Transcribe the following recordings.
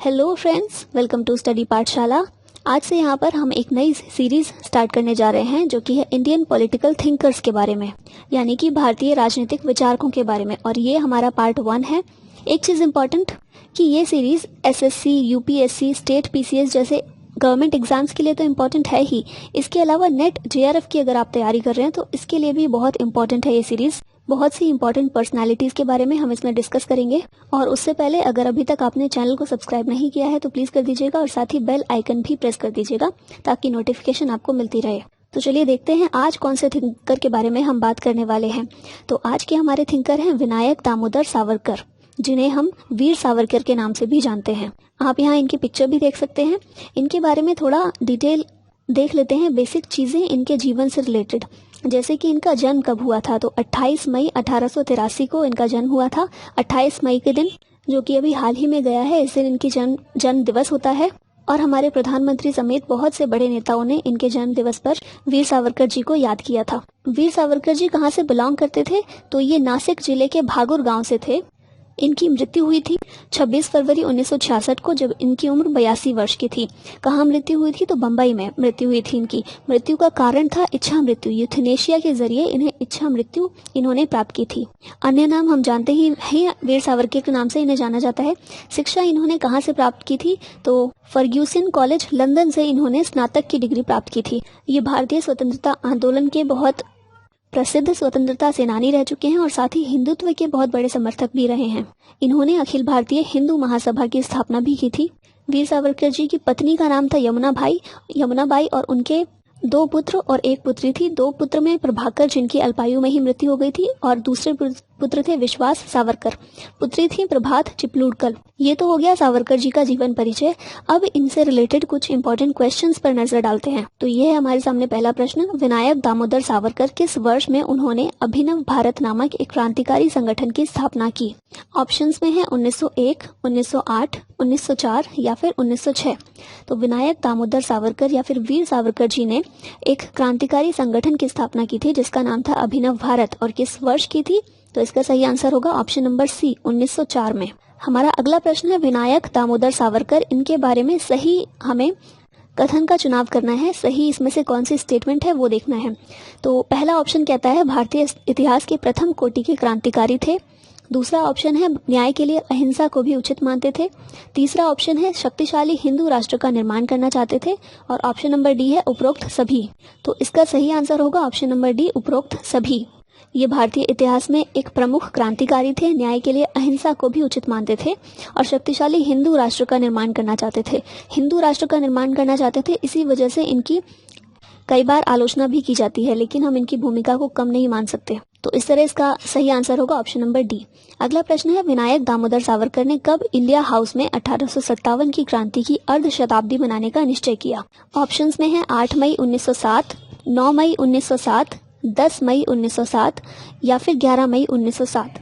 Hello friends, welcome to study Pathshala. आज से यहाँ पर हम एक नई सीरीज स्टार्ट करने जा रहे हैं जो कि है इंडियन पॉलिटिकल थिंकर्स के बारे में, यानी कि भारतीय राजनीतिक विचारकों के बारे में। और ये हमारा पार्ट 1 है। एक चीज़ इम्पॉर्टेंट कि ये series SSC, UPSC, state PCS जैसे गवर्नमेंट एग्जाम्स के लिए तो इम्पॉर्टेंट है ही, इसके अलावा नेट जेआरएफ की अगर आप तैयारी कर रहे हैं तो इसके लिए भी बहुत इंपॉर्टेंट है ये सीरीज। बहुत सी इंपॉर्टेंट पर्सनालिटीज के बारे में हम इसमें डिस्कस करेंगे। और उससे पहले अगर अभी तक आपने चैनल को सब्सक्राइब नहीं किया है तो प्लीज कर दीजिएगा और साथ ही बेल आइकन भी प्रेस कर दीजिएगा ताकि नोटिफिकेशन आपको मिलती रहे। तो चलिए देखते हैं आज कौन से थिंकर के बारे में हम बात करने वाले हैं। तो आज के हमारे थिंकर हैं विनायक दामोदर सावरकर, जिन्हें हम वीर सावरकर के नाम से भी जानते हैं। आप यहाँ इनकी पिक्चर भी देख सकते हैं। इनके बारे में थोड़ा डिटेल देख लेते हैं, बेसिक चीजें इनके जीवन से रिलेटेड। जैसे कि इनका जन्म कब हुआ था, तो 28 मई 1883 को इनका जन्म हुआ था। 28 मई के दिन, जो कि अभी हाल ही में गया है, इस दिन इनकी जन्म दिवस होता है। और हमारे प्रधानमंत्री समेत बहुत से बड़े नेताओं ने इनके जन्म दिवस पर वीर सावरकर जी को याद किया था। वीर सावरकर जी कहाँ से बिलोंग करते थे, तो ये नासिक जिले के भागुर गांव से थे। इनकी मृत्यु हुई थी 26 फरवरी 1966 को, जब इनकी उम्र 82 वर्ष की थी। कहाँ मृत्यु हुई थी, तो बम्बई में मृत्यु हुई थी इनकी। मृत्यु का कारण था इच्छा मृत्यु। यूथनेशिया के जरिए इन्हें इच्छा मृत्यु इन्होंने प्राप्त की थी। अन्य नाम हम जानते ही हैं, वीर सावरकर के नाम से इन्हें जाना जाता है। शिक्षा इन्होंने कहाँ से प्राप्त की थी, तो फर्ग्यूसन कॉलेज लंदन से इन्होंने स्नातक की डिग्री प्राप्त की थी। ये भारतीय स्वतंत्रता आंदोलन के बहुत प्रसिद्ध स्वतंत्रता सेनानी रह चुके हैं और साथ ही हिंदुत्व के बहुत बड़े समर्थक भी रहे हैं। इन्होंने अखिल भारतीय हिंदू महासभा की स्थापना भी की थी। वीर सावरकर जी की पत्नी का नाम था यमुनाबाई और उनके 2 पुत्र और 1 पुत्री थी। 2 पुत्र में प्रभाकर, जिनकी अल्पायु में ही मृत्यु हो गई थी, और दूसरे पुत्र थे विश्वास सावरकर। पुत्री थी प्रभात चिपलूडकर। ये तो हो गया सावरकर जी का जीवन परिचय। अब इनसे रिलेटेड कुछ इंपॉर्टेंट क्वेश्चंस पर नजर डालते हैं। तो ये है हमारे सामने पहला प्रश्न, विनायक दामोदर सावरकर किस वर्ष में उन्होंने अभिनव भारत नामक एक क्रांतिकारी संगठन की स्थापना की? ऑप्शंस में है 1901, 1908, 1904 या फिर 1906। तो विनायक दामोदर सावरकर या फिर वीर सावरकर जी ने एक क्रांतिकारी संगठन की स्थापना की थी जिसका नाम था अभिनव भारत, और किस वर्ष की थी? तो इसका सही आंसर होगा ऑप्शन नंबर सी, 1904 में। हमारा अगला प्रश्न है विनायक दामोदर सावरकर, इनके बारे में सही हमें कथन का चुनाव करना है। सही इसमें से कौन सी स्टेटमेंट है वो देखना है। तो पहला ऑप्शन कहता है भारतीय इतिहास के प्रथम कोटि के क्रांतिकारी थे। दूसरा ऑप्शन है न्याय के लिए अहिंसा को भी उचित मानते थे। तीसरा ऑप्शन है शक्तिशाली हिंदू राष्ट्र का निर्माण करना चाहते थे। और ऑप्शन नंबर डी है उपरोक्त सभी। तो इसका सही आंसर होगा ऑप्शन नंबर डी, उपरोक्त सभी। ये भारतीय इतिहास में एक प्रमुख क्रांतिकारी थे, न्याय के लिए अहिंसा को भी उचित मानते थे और शक्तिशाली हिंदू राष्ट्र का निर्माण करना चाहते थे। हिंदू राष्ट्र का निर्माण करना चाहते थे, इसी वजह से इनकी कई बार आलोचना भी की जाती है, लेकिन हम इनकी भूमिका को कम नहीं मान सकते। तो इस तरह इसका सही आंसर होगा ऑप्शन नंबर डी। अगला प्रश्न है विनायक दामोदर सावरकर ने कब इंडिया हाउस में 1857 की क्रांति की अर्ध शताब्दी मनाने का निश्चय किया? ऑप्शंस में है 8 मई 1907, 9 मई 1907, 10 मई 1907 या फिर 11 मई 1907।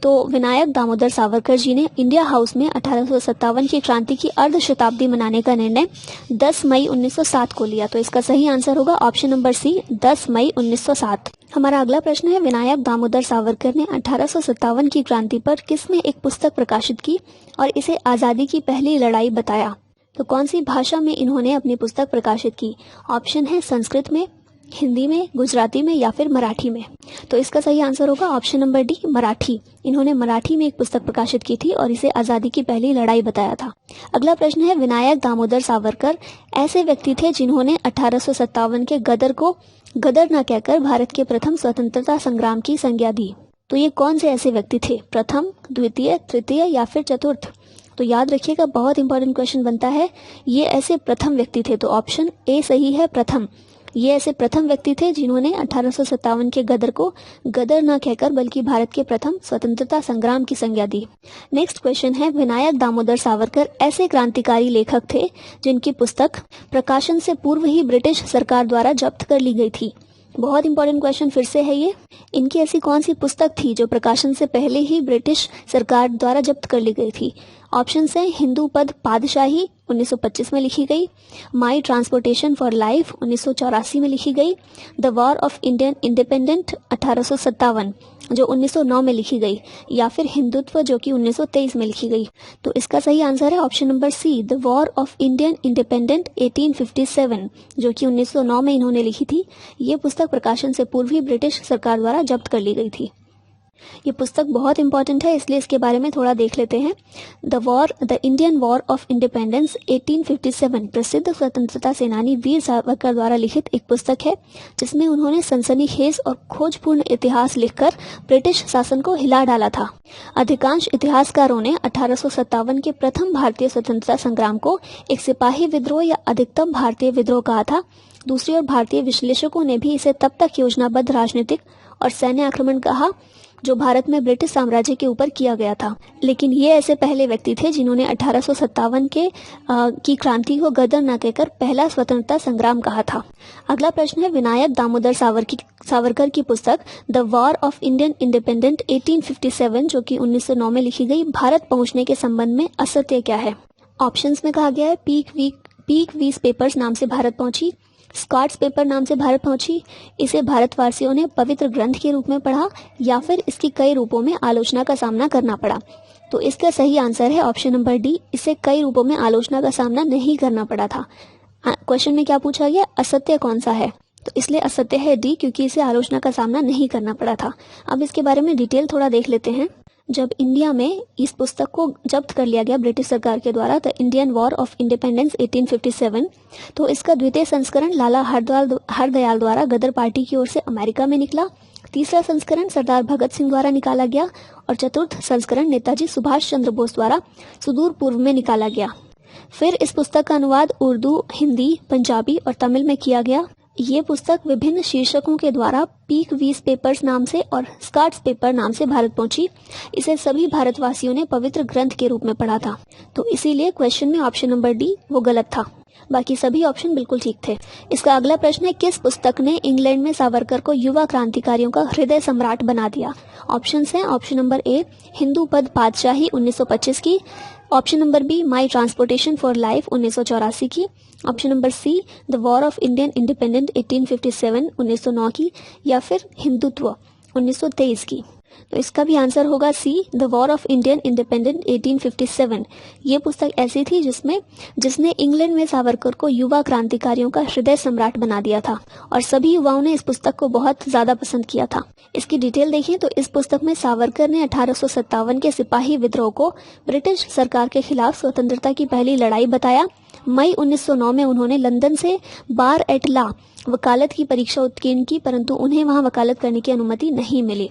तो विनायक दामोदर सावरकर जी ने इंडिया हाउस में 1857 की क्रांति की अर्ध शताब्दी मनाने का निर्णय 10 मई 1907 को लिया। तो इसका सही आंसर होगा ऑप्शन नंबर सी, 10 मई 1907। हमारा अगला प्रश्न है विनायक दामोदर सावरकर ने 1857 की क्रांति पर किसमें एक पुस्तक प्रकाशित की और इसे आजादी की पहली लड़ाई बताया? तो कौन सी भाषा में इन्होंने अपनी पुस्तक प्रकाशित की? ऑप्शन है संस्कृत में, हिंदी में, गुजराती में या फिर मराठी में। तो इसका सही आंसर होगा ऑप्शन नंबर डी, मराठी। इन्होंने मराठी में एक पुस्तक प्रकाशित की थी और इसे आजादी की पहली लड़ाई बताया था। अगला प्रश्न है विनायक दामोदर सावरकर ऐसे व्यक्ति थे जिन्होंने 1857 के गदर को गदर न कहकर भारत के प्रथम स्वतंत्रता संग्राम की संज्ञा दी। तो ये कौन से ऐसे व्यक्ति थे? प्रथम, द्वितीय, तृतीय या फिर चतुर्थ? तो याद रखिएगा, बहुत इंपॉर्टेंट क्वेश्चन बनता है। ये ऐसे प्रथम व्यक्ति थे, तो ऑप्शन ए सही है, प्रथम। ये ऐसे प्रथम व्यक्ति थे जिन्होंने 1857 के गदर को गदर न कहकर बल्कि भारत के प्रथम स्वतंत्रता संग्राम की संज्ञा दी। नेक्स्ट क्वेश्चन है विनायक दामोदर सावरकर ऐसे क्रांतिकारी लेखक थे जिनकी पुस्तक प्रकाशन से पूर्व ही ब्रिटिश सरकार द्वारा जब्त कर ली गई थी। बहुत इंपॉर्टेंट क्वेश्चन फिर से है ये। इनकी ऐसी कौन सी पुस्तक थी जो प्रकाशन से पहले ही ब्रिटिश सरकार द्वारा जब्त कर ली गई थी? ऑप्शन है हिंदू पद पादशाही 1925 में लिखी गई, माई ट्रांसपोर्टेशन फॉर लाइफ 1984 में लिखी गई, the war of Indian independent 1857 जो 1909 में लिखी गई, या फिर हिंदुत्व जो कि 1923 में लिखी गई? तो इसका सही आंसर है option number C, the war of Indian independent 1857, जो कि 1909 में इन्होंने लिखी थी। ये पुस्तक प्रकाशन से पूर्व ही ब्रिटिश सरकार द्वारा जब्त कर ली गई थी। ये पुस्तक बहुत इंपॉर्टेंट है, इसलिए इसके बारे में थोड़ा देख लेते हैं। The Indian war of independence 1857 प्रसिद्ध स्वतंत्रता सेनानी वीर सावरकर द्वारा लिखित एक पुस्तक है, जिसमें उन्होंने सनसनीखेज और खोजपूर्ण इतिहास लिखकर ब्रिटिश शासन को हिला डाला था। अधिकांश इतिहासकारों ने 1857 के प्रथम भारतीय स्वतंत्रता संग्राम को एक सिपाही विद्रोह या अधिकतम भारतीय विद्रोह कहा था। दूसरी ओर भारतीय विश्लेषकों ने भी इसे तब तक योजनाबद्ध राजनीतिक और सैन्य आक्रमण कहा जो भारत में ब्रिटिश साम्राज्य के ऊपर किया गया था। लेकिन ये ऐसे पहले व्यक्ति थे जिन्होंने 1857 की क्रांति को गदर न कहकर पहला स्वतंत्रता संग्राम कहा था। अगला प्रश्न है, विनायक दामोदर सावरकर की पुस्तक the war of Indian independent 1857, जो कि 1909 में लिखी गई, भारत पहुंचने के संबंध में असत्य क्या है? ऑप्शंस में कहा गया है पीक वीस पेपर्स नाम से भारत पहुंची, स्कॉट्स पेपर नाम से भारत पहुंची, इसे भारतवासियों ने पवित्र ग्रंथ के रूप में पढ़ा, या फिर इसकी कई रूपों में आलोचना का सामना करना पड़ा। तो इसका सही आंसर है ऑप्शन नंबर डी, इसे कई रूपों में आलोचना का सामना नहीं करना पड़ा था। क्वेश्चन में क्या पूछा गया, असत्य कौन सा है? तो इसलिए असत्य है डी, क्योंकि इसे आलोचना का सामना नहीं करना पड़ा था। अब इसके बारे में डिटेल थोड़ा देख लेते हैं। जब इंडिया में इस पुस्तक को जब्त कर लिया गया ब्रिटिश सरकार के द्वारा, the Indian war of independence 1857, तो इसका द्वितीय संस्करण लाला हरदयाल द्वारा गदर पार्टी की ओर से अमेरिका में निकला। तीसरा संस्करण सरदार भगत सिंह द्वारा निकाला गया और चतुर्थ संस्करण नेताजी सुभाष चंद्र बोस द्वारा सुदूर पूर्व में निकाला गया। फिर इस पुस्तक का अनुवाद उर्दू, हिंदी, पंजाबी और तमिल में किया गया। ये पुस्तक विभिन्न शीर्षकों के द्वारा पीक वीस पेपर्स नाम से और स्कॉट्स पेपर नाम से भारत पहुंची। इसे सभी भारतवासियों ने पवित्र ग्रंथ के रूप में पढ़ा था। तो इसीलिए क्वेश्चन में ऑप्शन नंबर डी वो गलत था, बाकी सभी ऑप्शन बिल्कुल ठीक थे। इसका अगला प्रश्न है, किस पुस्तक ने इंग्लैंड में सावरकर को युवा क्रांतिकारियों का हृदय सम्राट बना दिया? ऑप्शंस हैं, ऑप्शन नंबर ए हिंदू पद पातशाही 1925 की, option number be my transportation for life 1984 की, option number C the war of Indian independent 1857 1909 की, या फिर हिंदुत्व 1923 की। तो इसका भी आंसर होगा C, the war of Indian independent 1857। ये पुस्तक ऐसी थी जिसने इंग्लैंड में सावरकर को युवा क्रांतिकारियों का हृदय सम्राट बना दिया था और सभी युवाओं ने इस पुस्तक को बहुत ज्यादा पसंद किया था। इसकी डिटेल देखें तो इस पुस्तक में सावरकर ने 1857 के सिपाही विद्रोह को ब्रिटिश सरकार के खिलाफ स्वतंत्रता की पहली लड़ाई बताया। मई 1909 में उन्होंने लंदन से बार एट लॉ वकालत की परीक्षा उत्तीर्ण की, परंतु उन्हें वहां वकालत करने की अनुमति नहीं मिली।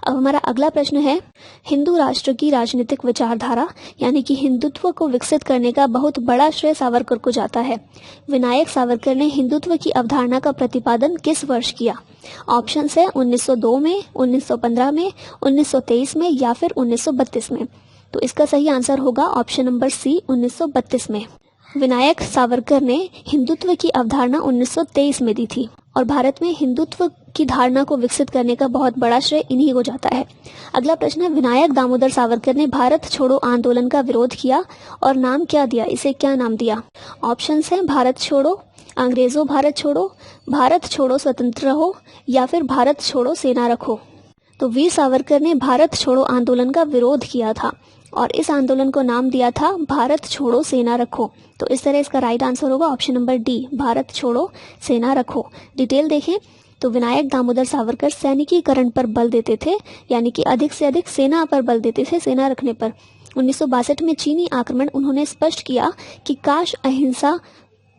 अब हमारा अगला प्रश्न है, हिंदू राष्ट्र की राजनीतिक विचारधारा यानी कि हिंदुत्व को विकसित करने का बहुत बड़ा श्रेय सावरकर को जाता है। विनायक सावरकर ने हिंदुत्व की अवधारणा का प्रतिपादन किस वर्ष किया? ऑप्शंस है 1902 में, 1915 में, 1923 में, या फिर 1932 में। तो इसका सही आंसर होगा ऑप्शन नंबर सी, 1932 में। विनायक सावरकर ने हिंदुत्व की अवधारणा 1923 में दी थी और भारत में हिंदुत्व की धारणा को विकसित करने का बहुत बड़ा श्रेय इन्हीं को जाता है। अगला प्रश्न है, विनायक दामोदर सावरकर ने भारत छोड़ो आंदोलन का विरोध किया और नाम क्या दिया? इसे क्या नाम दिया? ऑप्शंस हैं भारत छोड़ो, अंग्रेजों भारत छोड़ो स्वतंत्र रहो, या फिर भारत छोड़ो सेना रखो। तो वीर सावरकर ने भारत छोड़ो आंदोलन का विरोध किया था और इस आंदोलन को नाम दिया था भारत छोड़ो सेना रखो। तो इस तरह इसका राइट आंसर होगा ऑप्शन नंबर डी, भारत छोड़ो सेना रखो। डिटेल देखें तो विनायक दामोदर सावरकर सैनिकीकरण पर बल देते थे, यानी कि अधिक से अधिक सेना पर बल देते थे, सेना रखने पर। 1962 में चीनी आक्रमण उन्होंने स्पष्ट किया कि काश अहिंसा,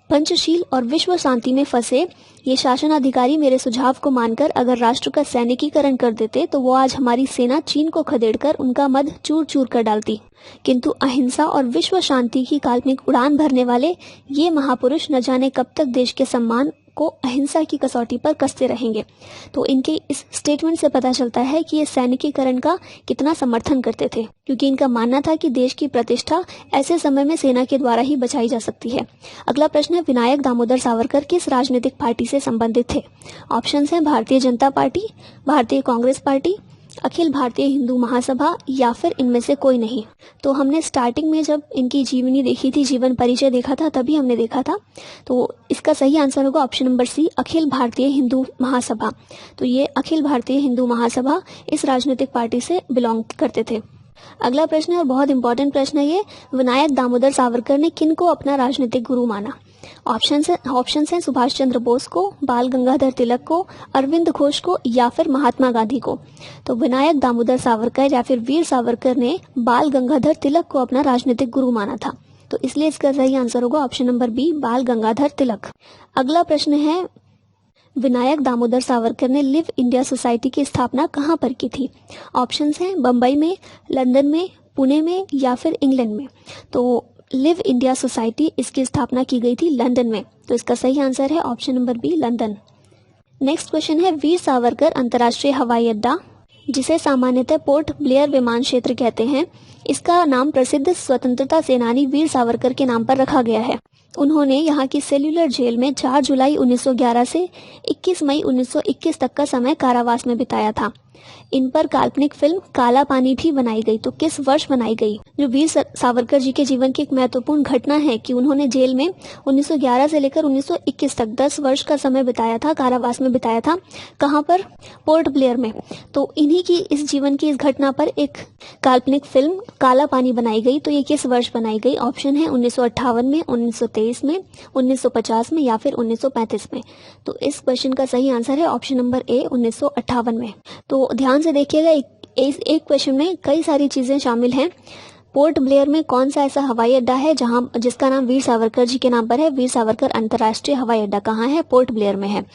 पंचशील और विश्व शांति में फंसे ये शासनाधिकारी मेरे सुझाव को मानकर अगर राष्ट्र का सैनिकीकरण कर देते तो वो आज हमारी सेना चीन को खदेड़कर उनका मद चूर चूर कर डालती। किंतु अहिंसा और विश्व शांति की काल्पनिक उड़ान भरने वाले ये महापुरुष न जाने कब तक देश के सम्मान को अहिंसा की कसौटी पर कसते रहेंगे। तो इनके इस स्टेटमेंट से पता चलता है कि ये सैनिकीकरण का कितना समर्थन करते थे, क्योंकि इनका मानना था कि देश की प्रतिष्ठा ऐसे समय में सेना के द्वारा ही बचाई जा सकती है। अगला प्रश्न है, विनायक दामोदर सावरकर किस राजनीतिक पार्टी से संबंधित थे? ऑप्शंस हैं भारतीय जनता पार्टी, भारतीय कांग्रेस पार्टी, अखिल भारतीय हिंदू महासभा या फिर इनमें से कोई नहीं। तो हमने स्टार्टिंग में जब इनकी जीवनी देखी थी, जीवन परिचय देखा था, तभी हमने देखा था। तो इसका सही आंसर होगा ऑप्शन नंबर सी, अखिल भारतीय हिंदू महासभा। तो ये अखिल भारतीय हिंदू महासभा इस राजनीतिक पार्टी से बिलोंग करते थे। अगला प्रश्न है और बहुत इंपॉर्टेंट प्रश्न है ये, विनायक दामोदर सावरकर ने किन को अपना राजनीतिक गुरु माना? ऑप्शन हैं सुभाष चंद्र बोस को, बाल गंगाधर तिलक को, अरविंद घोष को या फिर महात्मा गांधी को। तो विनायक दामोदर सावरकर या फिर वीर सावरकर ने बाल गंगाधर तिलक को अपना राजनीतिक गुरु माना था। तो इसलिए इसका सही आंसर होगा ऑप्शन नंबर बी, बाल गंगाधर तिलक। अगला प्रश्न है, विनायक दामोदर सावरकर ने लिव इंडिया सोसाइटी की स्थापना कहाँ पर की थी? ऑप्शंस हैं बम्बई में, लंदन में, पुणे में या फिर इंग्लैंड में। तो लिव इंडिया सोसाइटी इसकी स्थापना की गई थी लंदन में। तो इसका सही आंसर है option number B, London. Next question है, वीर सावरकर अंतर्राष्ट्रीय हवाई अड्डा, जिसे सामान्यतः पोर्ट ब्लेयर विमान क्षेत्र कहते हैं, इसका नाम प्रसिद्ध स्वतंत्रता सेनानी वीर सावरकर के नाम पर रखा गया है। उन्होंने यहाँ की सेल्यूलर जेल में 4 जुलाई 1911 से 21 मई 1921 तक का समय कारावास में बिताया था। इन पर काल्पनिक फिल्म काला पानी भी बनाई गई। तो किस वर्ष बनाई गई? जो वीर सावरकर जी के जीवन की एक महत्वपूर्ण घटना है कि उन्होंने जेल में 1911 से लेकर 1921 तक 10 वर्ष का समय बिताया था, कारावास में बिताया था। कहाँ पर? पोर्ट ब्लेयर में। तो इन्हीं की इस जीवन की इस घटना पर एक काल्पनिक फिल्म काला पानी बनाई गई। तो ये किस वर्ष बनाई गई? ऑप्शन है 1958 में, 1923 में, 1950 में या फिर 1935 में। तो इस क्वेश्चन का सही आंसर है ऑप्शन नंबर ए, 1958 में। तो ध्यान से देखिएगा, एक क्वेश्चन में कई सारी चीजें शामिल हैं। पोर्ट ब्लेयर में कौन सा ऐसा हवाई अड्डा है जिसका नाम वीर सावरकर जी के नाम पर है? वीर सावरकर अंतर्राष्ट्रीय हवाई अड्डा कहाँ है? पोर्ट ब्लेयर में है।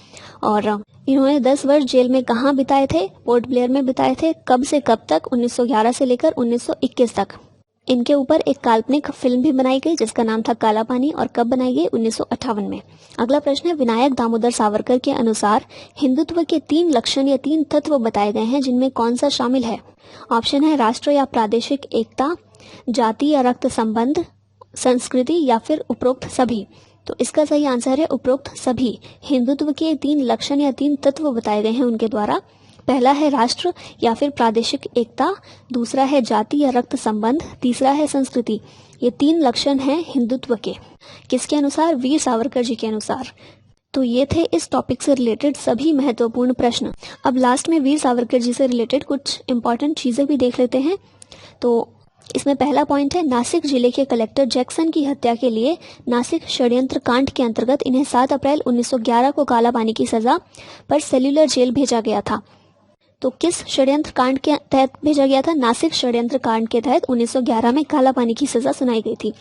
और इन्होंने 10 वर्ष जेल में कहाँ बिताए थे? पोर्ट ब्लेयर में बिताए थे। कब से कब तक? 1911 से लेकर 1921 तक। इनके ऊपर एक काल्पनिक फिल्म भी बनाई गई जिसका नाम था काला पानी, और कब बनाई गई? 1958 में। अगला प्रश्न है, विनायक दामोदर सावरकर के अनुसार हिंदुत्व के 3 लक्षण या 3 तत्व बताए गए हैं, जिनमें कौन सा शामिल है? ऑप्शन है राष्ट्र या प्रादेशिक एकता, जाति या रक्त संबंध, संस्कृति या फिर उपरोक्त सभी। तो इसका सही आंसर है उपरोक्त सभी। हिंदुत्व के 3 लक्षण या 3 तत्व बताए गए हैं उनके द्वारा। पहला है राष्ट्र या फिर प्रादेशिक एकता, दूसरा है जाति या रक्त संबंध, तीसरा है संस्कृति। ये 3 लक्षण हैं हिंदुत्व के। किसके अनुसार? वीर सावरकर जी के अनुसार। तो ये थे इस टॉपिक से रिलेटेड सभी महत्वपूर्ण प्रश्न। अब लास्ट में वीर सावरकर जी से रिलेटेड कुछ इंपॉर्टेंट चीजें भी देख लेते हैं। तो इसमें पहला पॉइंट है, नासिक जिले के कलेक्टर जैक्सन की हत्या के लिए नासिक षड्यंत्र कांड के अंतर्गत इन्हें 7 अप्रैल 1911 को काला पानी की सजा पर सेल्यूलर जेल भेजा गया था। तो किस षड्यंत्र कांड के तहत भेजा गया था? नासिक षड्यंत्र कांड के तहत 1911 में काला पानी की सजा सुनाई गई थी।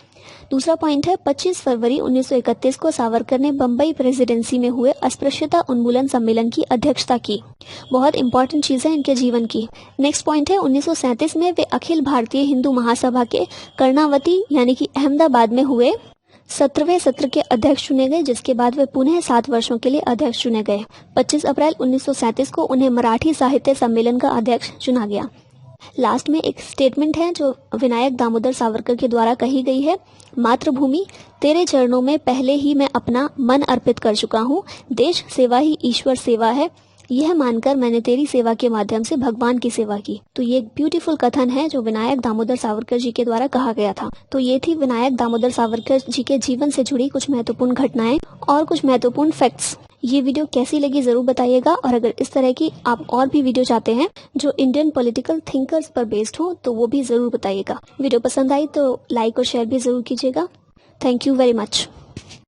दूसरा पॉइंट है, 25 फरवरी 1931 को सावरकर ने बम्बई प्रेसिडेंसी में हुए अस्पृश्यता उन्मूलन सम्मेलन की अध्यक्षता की। बहुत इंपॉर्टेंट चीज है इनके जीवन की। नेक्स्ट पॉइंट है, 1937 में वे अखिल भारतीय हिंदू महासभा के कर्णावती यानी कि अहमदाबाद में हुए 17वें सत्र के अध्यक्ष चुने गए, जिसके बाद वे पुनः 7 वर्षों के लिए अध्यक्ष चुने गए। 25 अप्रैल 1937 को उन्हें मराठी साहित्य सम्मेलन का अध्यक्ष चुना गया। लास्ट में एक स्टेटमेंट है जो विनायक दामोदर सावरकर के द्वारा कही गई है, मातृभूमि तेरे चरणों में पहले ही मैं अपना मन अर्पित कर चुका हूँ, देश सेवा ही ईश्वर सेवा है, यह मानकर मैंने तेरी सेवा के माध्यम से भगवान की सेवा की। तो ये एक ब्यूटीफुल कथन है जो विनायक दामोदर सावरकर जी के द्वारा कहा गया था। तो ये थी विनायक दामोदर सावरकर जी के जीवन से जुड़ी कुछ महत्वपूर्ण घटनाएं और कुछ महत्वपूर्ण फैक्ट्स। ये वीडियो कैसी लगी जरूर बताइएगा, और अगर इस तरह की आप और भी वीडियो चाहते हैं जो इंडियन पॉलिटिकल थिंकर्स पर बेस्ड हो तो वो भी जरूर बताइएगा। वीडियो पसंद आई तो लाइक और शेयर भी जरूर कीजिएगा। Thank you very much.